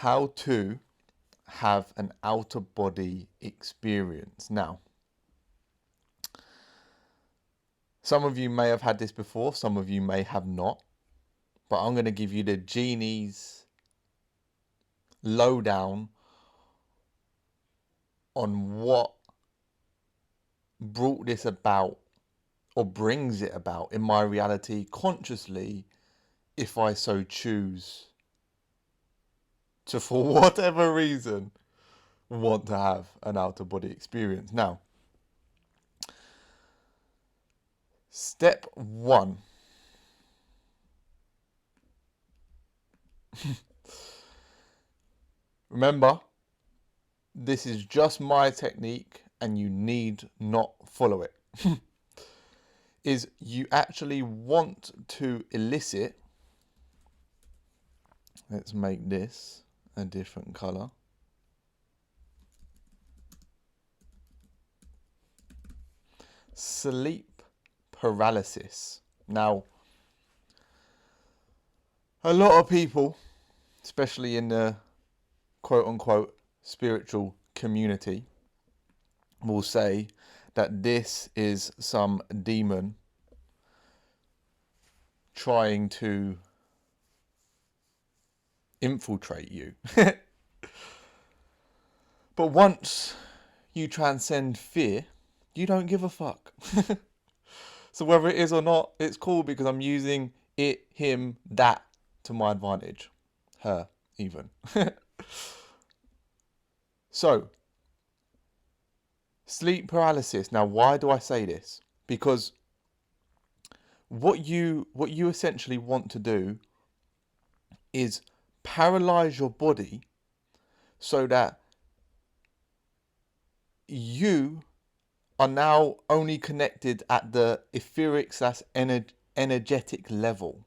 how to have an outer body experience. Now, some of you may have had this before, some of you may have not, but I'm going to give you the genie's lowdown on what brought this about or brings it about in my reality consciously, if I so choose to, for whatever reason, want to have an outer body experience. Now, step one. Remember, this is just my technique and you need not follow it. Is you actually want to elicit, let's make this a different color. Sleep paralysis. Now, a lot of people, especially in the quote unquote spiritual community, will say that this is some demon trying to infiltrate you. But once you transcend fear, you don't give a fuck. So whether it is or not, it's cool because I'm using it, him, that to my advantage. Her, even. So, sleep paralysis. Now, why do I say this? Because what you essentially want to do is paralyze your body so that you are now only connected at the etheric / energetic level.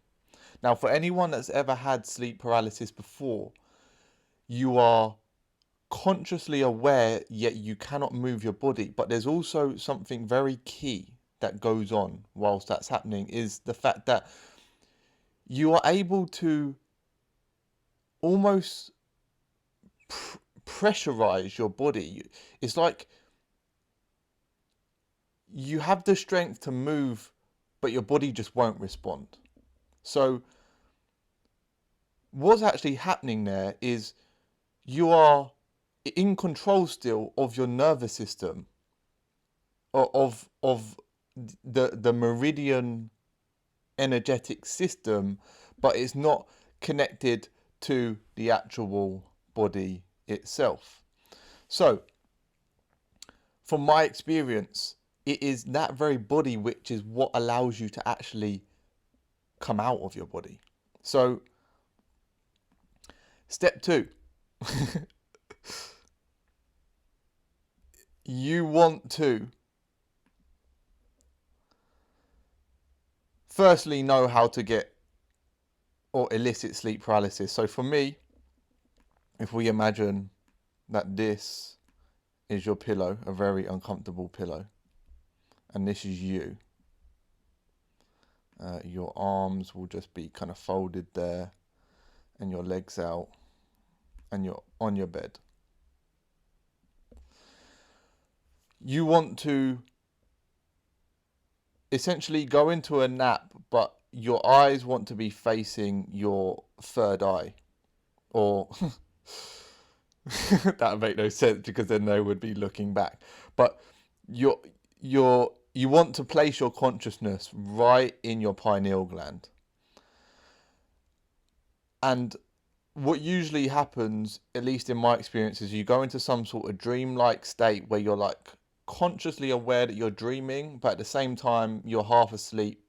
Now, for anyone that's ever had sleep paralysis before, you are consciously aware, yet you cannot move your body. But there's also something very key that goes on whilst that's happening, is the fact that you are able to almost pressurize your body. It's like you have the strength to move, but your body just won't respond. So what's actually happening there is you are in control still of your nervous system, of the meridian energetic system, but it's not connected to the actual body itself. So from my experience, it is that very body which is what allows you to actually come out of your body. So step two. You want to firstly know how to get or elicit sleep paralysis. So for me, if we imagine that this is your pillow, a very uncomfortable pillow, and this is you, your arms will just be kind of folded there and your legs out and you're on your bed. You want to essentially go into a nap, but your eyes want to be facing your third eye, or that would make no sense because then they would be looking back. But you want to place your consciousness right in your pineal gland. And what usually happens, at least in my experience, is you go into some sort of dreamlike state where you're like consciously aware that you're dreaming, but at the same time you're half asleep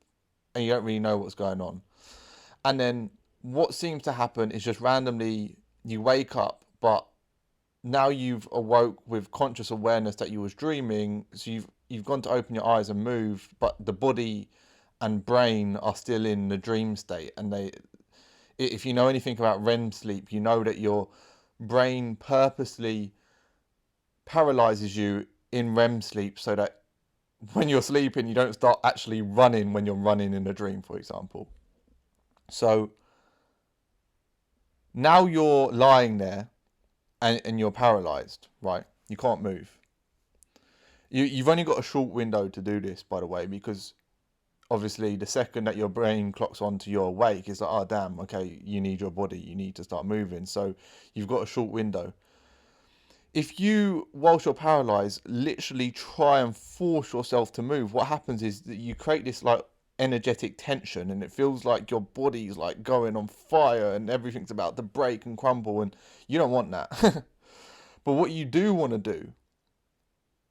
and you don't really know what's going on. And then what seems to happen is just randomly you wake up, but now you've awoke with conscious awareness that you was dreaming. So you've gone to open your eyes and move, but the body and brain are still in the dream state. And if you know anything about REM sleep, you know that your brain purposely paralyzes you in REM sleep so that when you're sleeping, you don't start actually running when you're running in a dream, for example. So Now you're lying there and you're paralyzed, right? You can't move. You've only got a short window to do this, by the way, because obviously the second that your brain clocks on to your awake, it's like, oh damn, okay, you need your body, you need to start moving. So you've got a short window. If you, whilst you're paralyzed, literally try and force yourself to move, what happens is that you create this like energetic tension, and it feels like your body's like going on fire and everything's about to break and crumble, and you don't want that. But what you do want to do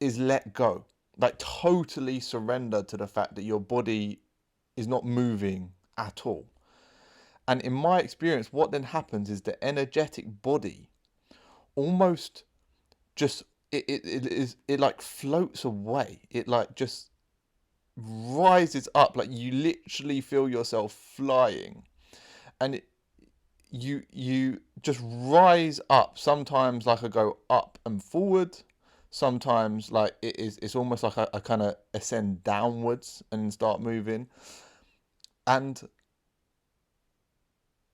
is let go, like totally surrender to the fact that your body is not moving at all. And in my experience, what then happens is the energetic body almost just it like floats away. It like just rises up, like you literally feel yourself flying, and you just rise up. Sometimes like I go up and forward, sometimes like it's almost like I kind of ascend downwards and start moving. And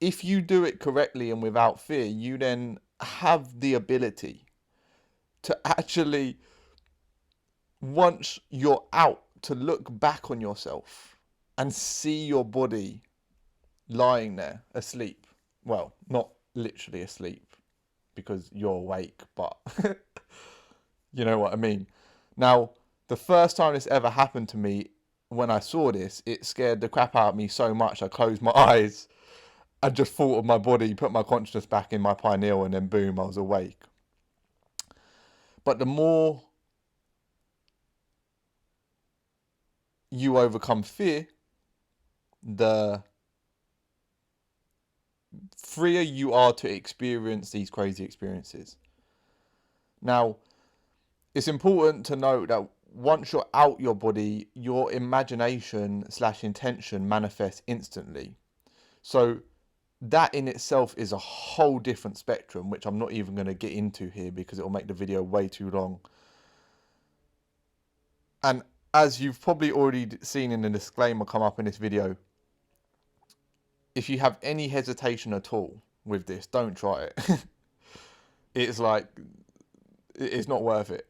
if you do it correctly and without fear, you then have the ability to actually, once you're out, to look back on yourself and see your body lying there asleep. Well, not literally asleep because you're awake, but you know what I mean. Now, the first time this ever happened to me, when I saw this, it scared the crap out of me so much I closed my eyes. I just thought of my body, put my consciousness back in my pineal, and then boom, I was awake. But the more you overcome fear, the freer you are to experience these crazy experiences. Now, it's important to note that once you're out your body, your imagination / intention manifests instantly. So that in itself is a whole different spectrum, which I'm not even going to get into here because it will make the video way too long. And as you've probably already seen in the disclaimer come up in this video, if you have any hesitation at all with this, don't try it. It's like, it's not worth it.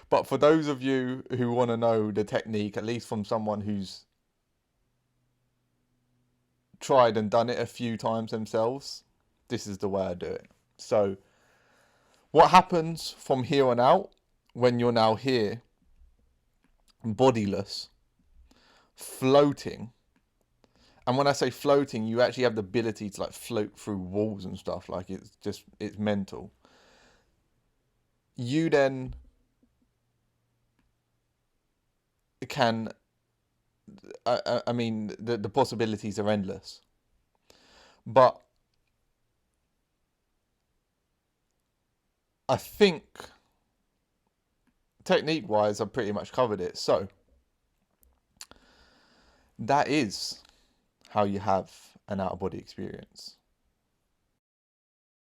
But for those of you who want to know the technique, at least from someone who's tried and done it a few times themselves, this is the way I do it. So what happens from here on out when you're now here, bodiless, floating? And when I say floating, you actually have the ability to like float through walls and stuff. Like it's mental. You then can, I mean, the possibilities are endless. But I think technique-wise, I've pretty much covered it. So that is how you have an out-of-body experience.